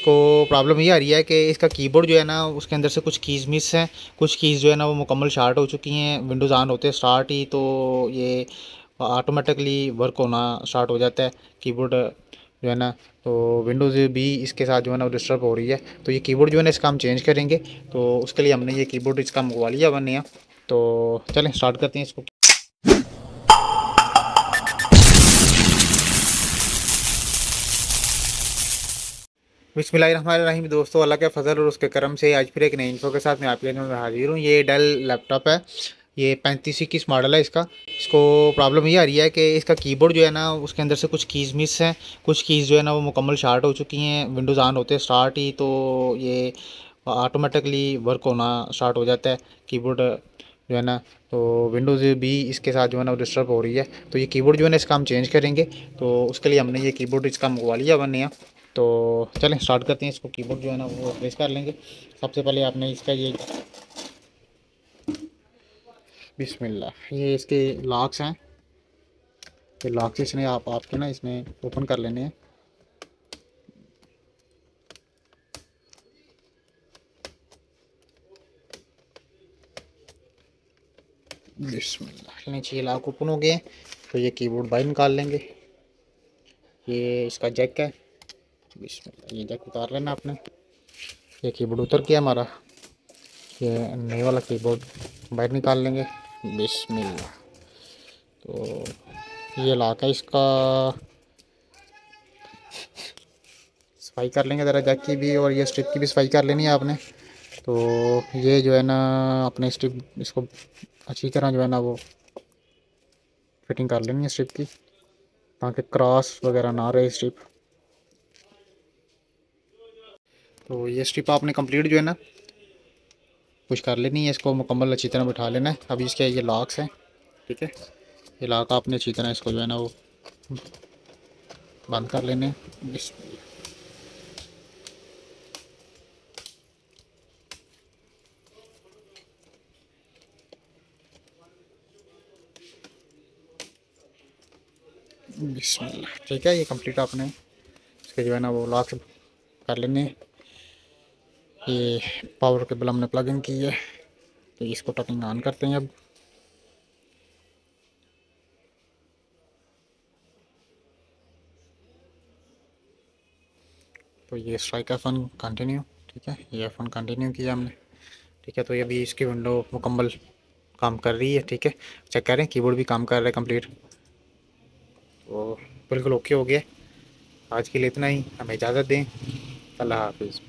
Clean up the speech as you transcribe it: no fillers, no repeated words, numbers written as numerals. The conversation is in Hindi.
इसको प्रॉब्लम ये आ रही है कि इसका कीबोर्ड जो है ना उसके अंदर से कुछ कीज़ मिस हैं, कुछ कीज़ जो है ना वो मुकम्मल शार्ट हो चुकी हैं। विंडोज़ ऑन होते हैं स्टार्ट ही तो ये ऑटोमेटिकली वर्क होना स्टार्ट हो जाता है कीबोर्ड जो है ना। तो विंडोज़ भी इसके साथ जो है ना डिस्टर्ब हो रही है। तो ये कीबोर्ड जो है ना इसका हम चेंज करेंगे। तो उसके लिए हमने ये कीबोर्ड इसका मंगवा लिया हुआ नया। तो चलें स्टार्ट करते हैं इसको। बिस्मिल्लाहिर्रहमानिर्रहीम। दोस्तों, अल्लाह के फ़ज़ल और उसके करम से आज फिर एक नई इन्फो के साथ मैं आपके लिए हाजिर हूँ। ये डेल लैपटॉप है, ये 3521 मॉडल है इसका। इसको प्रॉब्लम ये आ रही है कि इसका कीबोर्ड जो है ना उसके अंदर से कुछ कीज़ मिस हैं, कुछ कीज़ जो है ना वो मुकम्मल शार्ट हो चुकी हैं। विंडोज़ ऑन होते हैं स्टार्ट ही तो ये ऑटोमेटिकली वर्क होना स्टार्ट हो जाता है कीबोर्ड जो है ना। तो विंडोज़ भी इसके साथ जो है ना डिस्टर्ब हो रही है। तो ये कीबोर्ड जो है ना इसका हम चेंज करेंगे। तो उसके लिए हमने ये कीबोर्ड इसका मंगवा लिया हुआ नया। तो चलें स्टार्ट करते हैं इसको। कीबोर्ड जो है ना वो प्रेस कर लेंगे। सबसे पहले आपने इसका ये बिस्मिल्लाह, ये इसके लॉक्स हैं। ये लॉक्स इसने आपके ना इसमें ओपन कर लेने हैं। बिस्मिल्लाह, नीचे ये लॉक ओपन हो गए। तो ये कीबोर्ड बाहर निकाल लेंगे। ये इसका जैक है। बिस्मिल्लाह, ये जैक उतार लेना आपने। ये कीबोर्ड उतर गया हमारा। ये नए वाला कीबोर्ड बाहर निकाल लेंगे। बिस्मिल्लाह। तो ये लॉक है, इसका सफाई कर लेंगे ज़रा, जैक की भी और ये स्ट्रिप की भी सफाई कर लेनी है आपने। तो ये जो है ना अपने स्ट्रिप इसको अच्छी तरह जो है ना वो फिटिंग कर लेनी है स्ट्रिप की, ताकि क्रॉस वगैरह ना रहे स्ट्रिप। तो ये स्ट्रिप आपने कंप्लीट जो है ना कुछ कर लेनी है, इसको मुकम्मल अच्छी तरह बिठा लेना है। अभी इसके ये लॉक्स हैं, ठीक है। ये लॉक आपने अच्छी तरह इसको जो है ना वो बंद कर लेने हैं। बिस्मिल्लाह, ठीक है। ये कंप्लीट आपने इसके जो है ना वो लॉक कर लेने हैं। ये पावर केबल हमने प्लग इन की है। तो इसको टर्निंग ऑन करते हैं अब। तो ये स्ट्राइक F1 कंटिन्यू, ठीक है। ये F1 कंटिन्यू किया हमने, ठीक है। तो ये अभी इसकी विंडो मुकम्मल काम कर रही है, ठीक है। चेक करें, कीबोर्ड भी काम कर रहा है कंप्लीट। तो बिल्कुल ओके हो गया। आज के लिए इतना ही, हमें इजाज़त दें। अल्लाह हाफिज़।